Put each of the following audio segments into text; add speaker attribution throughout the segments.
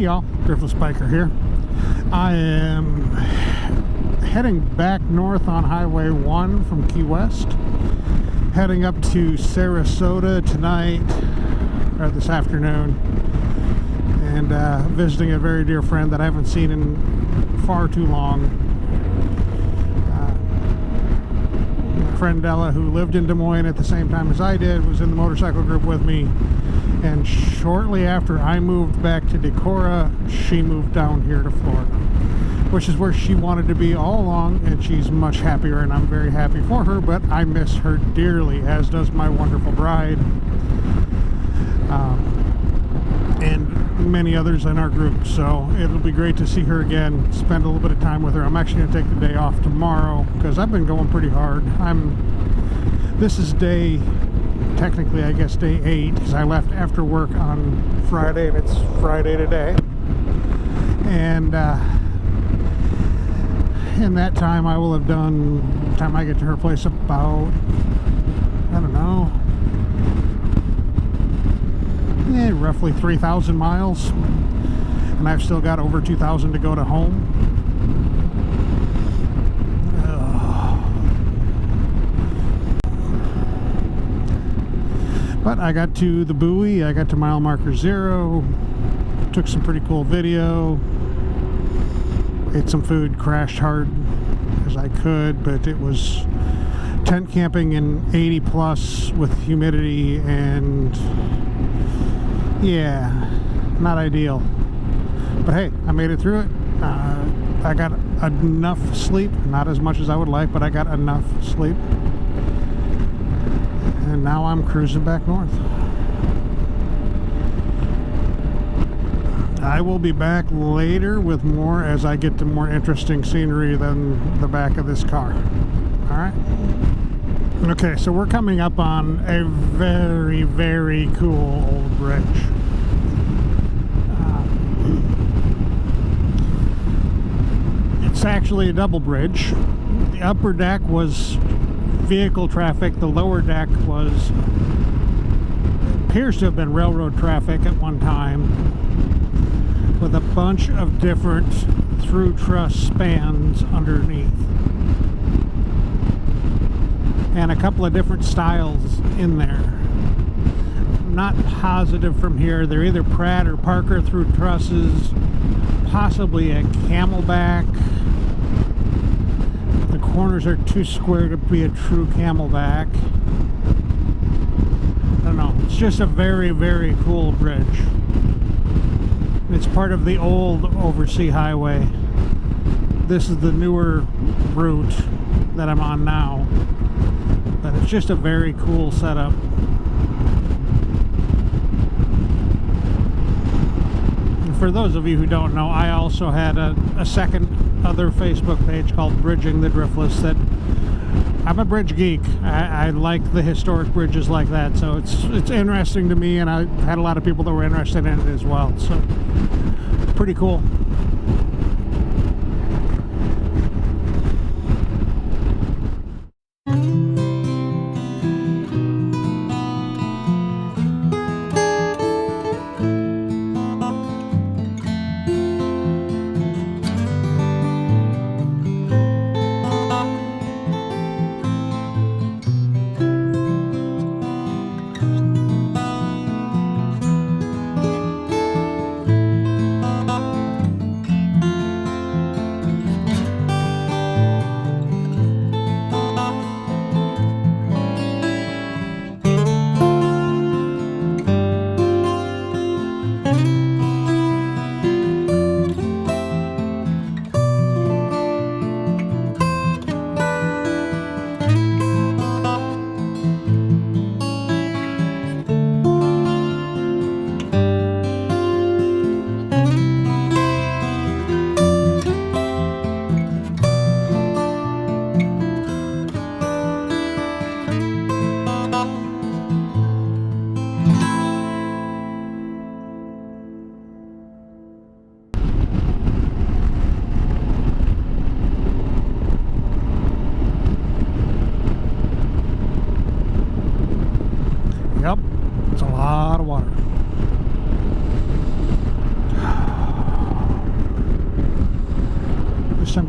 Speaker 1: y'all, driftlessbiker here. I am heading back north on Highway 1 from Key West, heading up to Sarasota tonight, or this afternoon, and visiting a very dear friend that I haven't seen in far too long. My friend Della, who lived in Des Moines at the same time as I did, was in the motorcycle group with me. And shortly after I moved back to Decorah, she moved down here to Florida, which is where she wanted to be all along, and she's much happier, and I'm very happy for her, but I miss her dearly, as does my wonderful bride, and many others in our group. So it'll be great to see her again, spend a little bit of time with her. I'm actually going to take the day off tomorrow, because I've been going pretty hard. This is technically, I guess, day 8, because I left after work on Friday, and it's Friday today. And in that time, I will have done, by the time I get to her place, about, I don't know, roughly 3,000 miles. And I've still got over 2,000 to go to home. But I got to the buoy, I got to mile marker 0, took some pretty cool video, ate some food, crashed hard as I could, but it was tent camping in 80 plus with humidity, and yeah, not ideal. But hey, I made it through it. I got enough sleep, not as much as I would like, but I got enough sleep. And now I'm cruising back north. I will be back later with more as I get to more interesting scenery than the back of this car. Alright? Okay, so we're coming up on a very, very cool old bridge. It's actually a double bridge. The upper deck was vehicle traffic, the lower deck appears to have been railroad traffic at one time, with a bunch of different through truss spans underneath, and a couple of different styles in there. I'm not positive from here. They're either Pratt or Parker through trusses, possibly a Camelback. The corners are too square to be a true Camelback. I don't know. It's just a very, very cool bridge. It's part of the old Oversea Highway. This is the newer route that I'm on now. But it's just a very cool setup. And for those of you who don't know, I also had a other Facebook page called Bridging the Driftless. That I'm a bridge geek. I like the historic bridges like that, so it's interesting to me, and I had a lot of people that were interested in it as well, so pretty cool.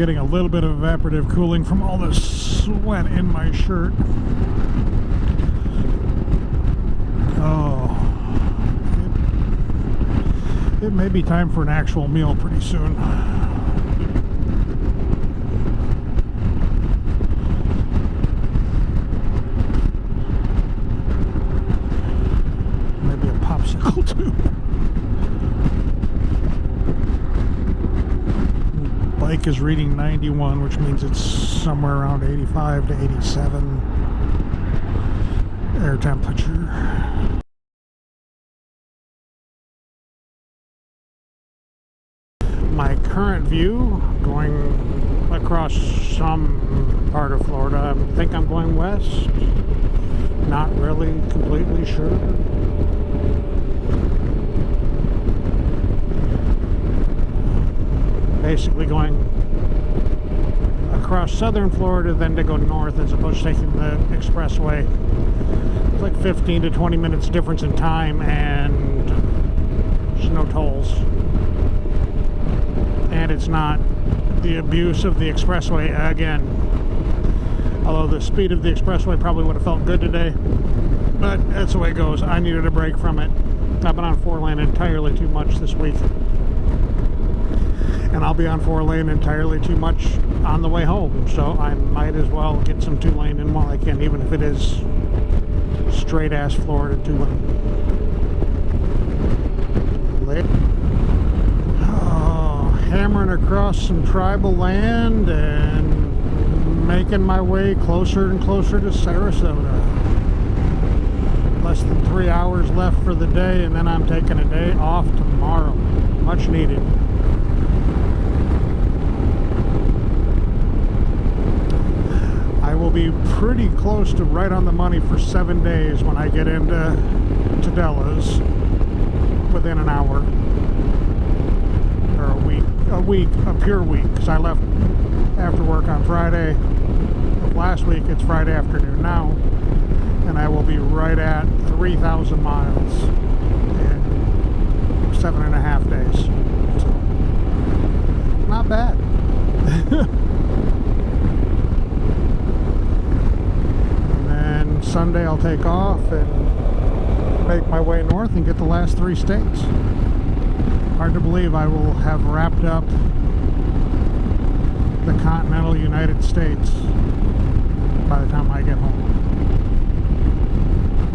Speaker 1: getting a little bit of evaporative cooling from all the sweat in my shirt. Oh, it may be time for an actual meal pretty soon. Maybe a popsicle too. Bike is reading 91, which means it's somewhere around 85 to 87 air temperature. My current view, going across some part of Florida, I think I'm going west. Not really completely sure. Basically going across southern Florida, then to go north as opposed to taking the expressway. It's like 15 to 20 minutes difference in time, and there's no tolls. And it's not the abuse of the expressway again. Although the speed of the expressway probably would have felt good today, but that's the way it goes. I needed a break from it. I've been on 4-lane entirely too much this week. And I'll be on 4-lane entirely too much on the way home, so I might as well get some 2-lane in while I can, even if it is straight ass Florida 2-lane. Oh, hammering across some tribal land and making my way closer and closer to Sarasota. Less than 3 hours left for the day, and then I'm taking a day off tomorrow. Much needed. I will be pretty close to right on the money for 7 days when I get into Della's, within an hour, or a pure week, because I left after work on Friday of last week. It's Friday afternoon now, and I will be right at 3,000 miles in 7.5 days. So, not bad. Sunday I'll take off and make my way north and get the last 3 states. Hard to believe I will have wrapped up the continental United States by the time I get home.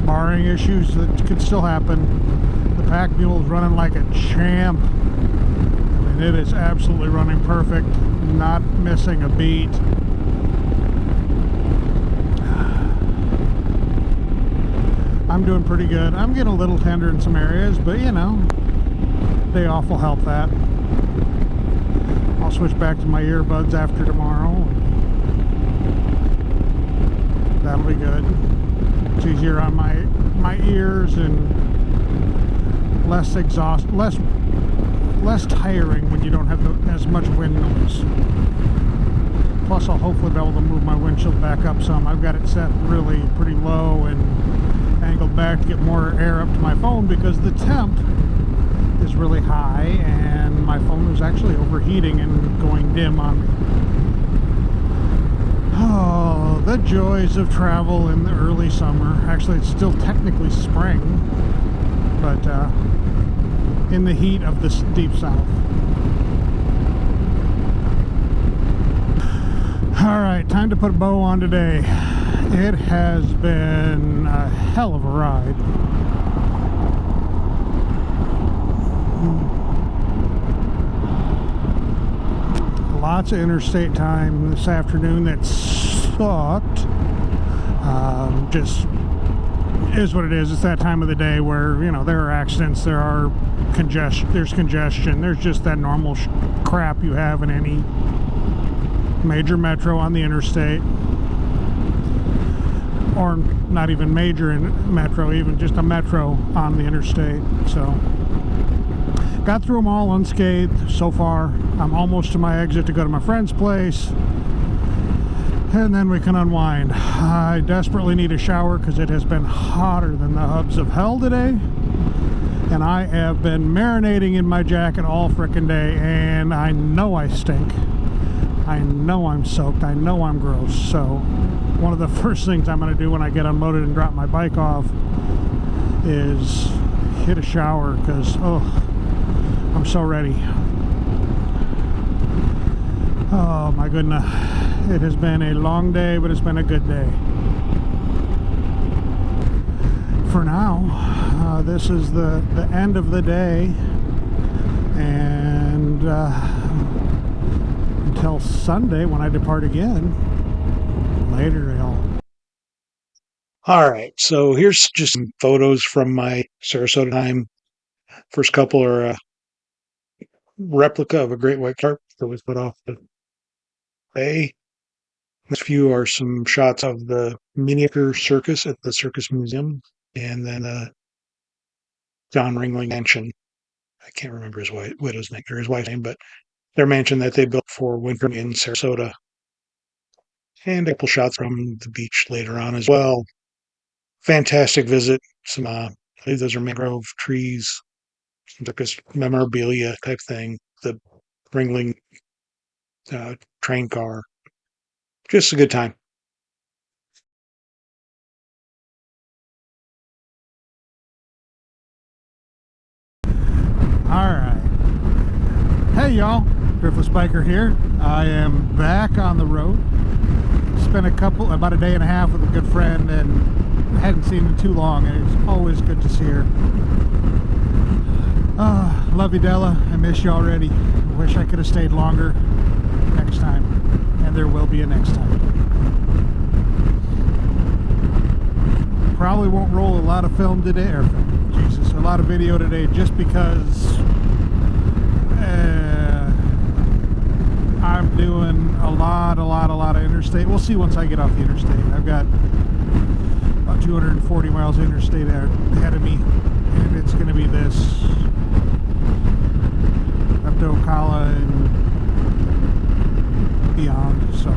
Speaker 1: Barring issues that could still happen, the pack mule is running like a champ. I mean, it is absolutely running perfect, not missing a beat. I'm doing pretty good. I'm getting a little tender in some areas, but you know, day off will help that. I'll switch back to my earbuds after tomorrow. That'll be good. It's easier on my ears and less tiring when you don't have as much wind noise. Plus, I'll hopefully be able to move my windshield back up some. I've got it set really pretty low and angled back to get more air up to my phone because the temp is really high and my phone is actually overheating and going dim on me. Oh, the joys of travel in the early summer. Actually, it's still technically spring, but in the heat of the deep south. Alright, time to put a bow on today. It has been a hell of a ride. Lots of interstate time this afternoon that sucked. Just is what it is. It's that time of the day where, you know, there are accidents, there's congestion, there's just that normal crap you have in any major metro on the interstate. Or not even major in metro, even just a metro on the interstate. So got through them all unscathed so far. I'm almost to my exit to go to my friend's place, and then we can unwind. I desperately need a shower because it has been hotter than the hubs of hell today, and I have been marinating in my jacket all frickin' day, and I know I stink. I know I'm soaked. I know I'm gross. So one of the first things I'm going to do when I get unloaded and drop my bike off is hit a shower, because, oh, I'm so ready. Oh my goodness. It has been a long day, but it's been a good day. For now, this is the end of the day, and until Sunday when I depart again. Later, y'all. All right, so here's just some photos from my Sarasota time. First couple are a replica of a great white carp that was put off the bay. Next few are some shots of the miniature circus at the Circus Museum, and then John Wringling mansion. I can't remember his widow's name or his wife's name, but their mansion that they built for winter in Sarasota. And a couple shots from the beach later on as well. Fantastic visit. Some, I believe those are mangrove trees, circus memorabilia type thing. The Wringling train car. Just a good time. Alright. Hey y'all, driftlessbiker here. I am back on the road. Spent about a day and a half with a good friend and hadn't seen her too long, and it's always good to see her. Love you, Della. I miss you already. Wish I could have stayed longer next time, and there will be a next time. Probably won't roll a lot of film today, or Jesus, a lot of video today, just because I'm doing a lot of interstate. We'll see once I get off the interstate. I've got about 240 miles of interstate ahead of me, and it's going to be this up to Ocala and beyond. So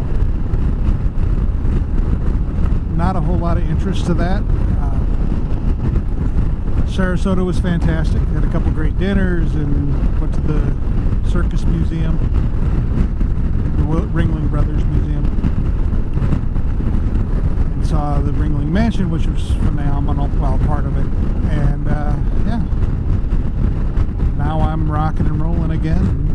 Speaker 1: not a whole lot of interest to that. Sarasota was fantastic. Had a couple great dinners and went to the Circus Museum, the Wringling Brothers Museum, and saw the Wringling Mansion, which was phenomenal, well, part of it. And yeah, now I'm rocking and rolling again,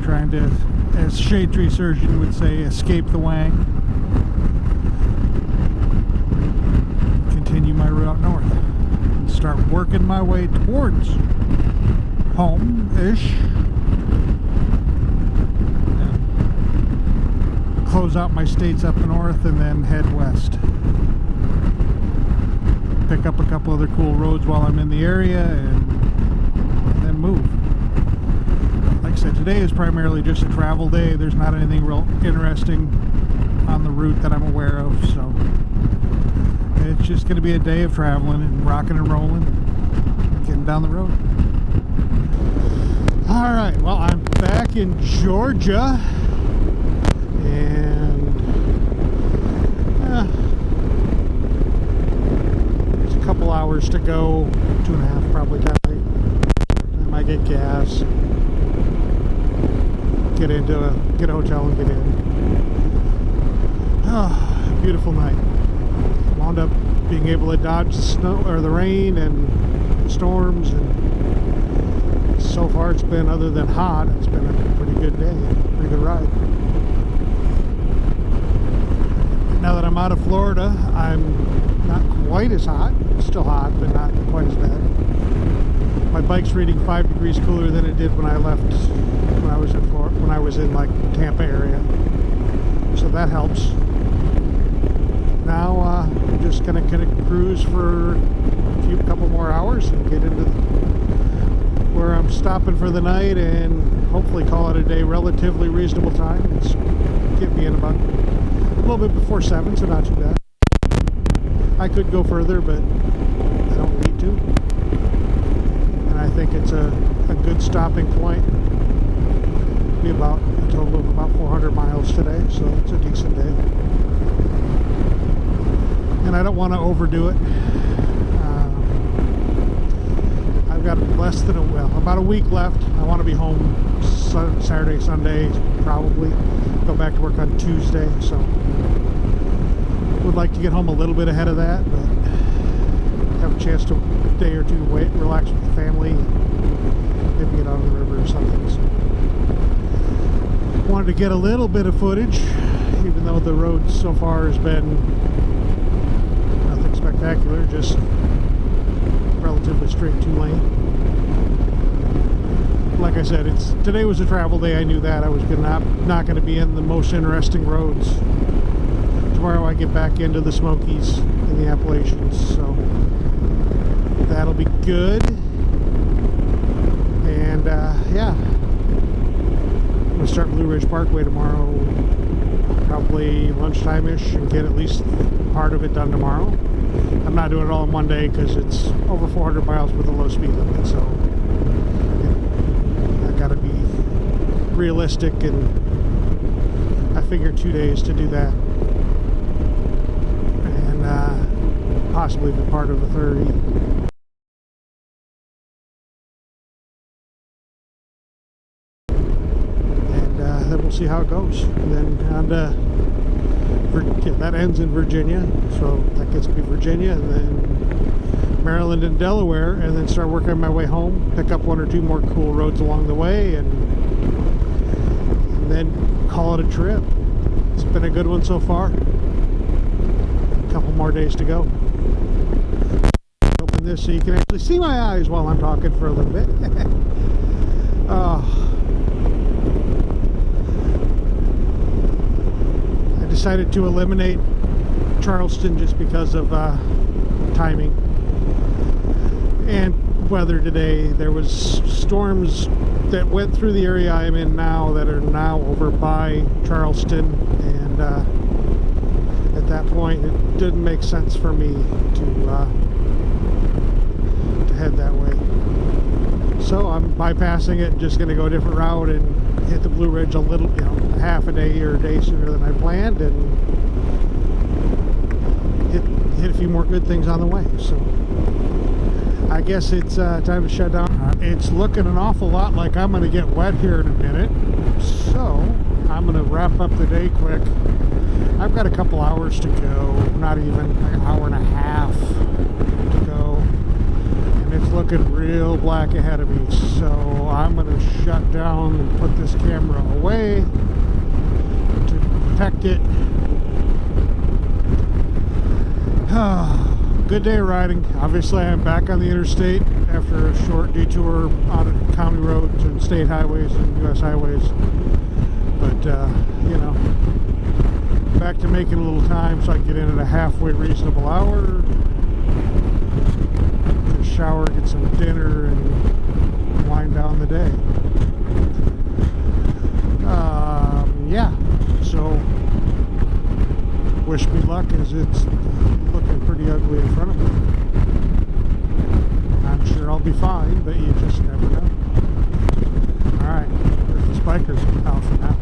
Speaker 1: trying to, as shade tree surgeon would say, escape the wang. Continue my route north and start working my way towards home-ish. Close out my states up north and then head west. Pick up a couple other cool roads while I'm in the area and then move. Like I said, today is primarily just a travel day. There's not anything real interesting on the route that I'm aware of, so it's just going to be a day of traveling and rocking and rolling, getting down the road. Alright, well, I'm back in Georgia, and there's a couple hours to go, 2.5 probably tonight. I might get gas, get a hotel and get in. Oh, beautiful night. Wound up being able to dodge the snow or the rain and storms, and so far it's been, other than hot, it's been a pretty good day, pretty good ride. Now that I'm out of Florida, I'm not quite as hot. It's still hot, but not quite as bad. My bike's reading 5 degrees cooler than it did when I left, when I was in Florida, when I was in like Tampa area, so that helps. Now I'm just going to cruise for a couple more hours and get into where I'm stopping for the night, and hopefully call it a day. Relatively reasonable time. It's get me in about a little bit before 7, so not too bad. I could go further, but I don't need to. And I think it's a good stopping point. Be about a total of about 400 miles today, so it's a decent day. And I don't want to overdo it. I've got about a week left. I want to be home Saturday, Sunday, probably. Go back to work on Tuesday, so would like to get home a little bit ahead of that, but have a chance to a day or two to wait, relax with the family, maybe get out on the river or something. So wanted to get a little bit of footage, even though the road so far has been nothing spectacular, just relatively straight 2-lane. Like I said, today was a travel day. I knew that I was not going to be in the most interesting roads. Tomorrow I get back into the Smokies in the Appalachians, so that'll be good. And yeah, I'm gonna start Blue Ridge Parkway tomorrow, probably lunchtime-ish, and get at least part of it done tomorrow. I'm not doing it all in one day because it's over 400 miles with a low speed limit, so I gotta be realistic, and I figure 2 days to do that, and possibly even part of the 30. And then we'll see how it goes. And then on to that ends in Virginia, so that gets me Virginia, and then Maryland and Delaware, and then start working my way home, pick up 1 or 2 more cool roads along the way, and then call it a trip. It's been a good one so far. A couple more days to go. Open this so you can actually see my eyes while I'm talking for a little bit. I decided to eliminate Charleston just because of timing and weather today. There was storms that went through the area I'm in now that are now over by Charleston, and at that point it didn't make sense for me to head that way. So I'm bypassing it and just going to go a different route and hit the Blue Ridge a little, half a day or a day sooner than I planned, and hit a few more good things on the way. So I guess it's time to shut down. It's looking an awful lot like I'm going to get wet here in a minute, so I'm going to wrap up the day quick. I've got a couple hours to go, not even an hour and a half to go, and it's looking real black ahead of me, so I'm going to shut down and put this camera away to protect it. Good day riding. Obviously I'm back on the interstate after a short detour on county roads and state highways and US highways, but back to making a little time so I can get in at a halfway reasonable hour, get a shower, get some dinner, and wind down the day. Yeah, so wish me luck, as it's looking pretty ugly in front of me. I'm sure I'll be fine, but you just never know. Alright, Driftless Biker's out for now.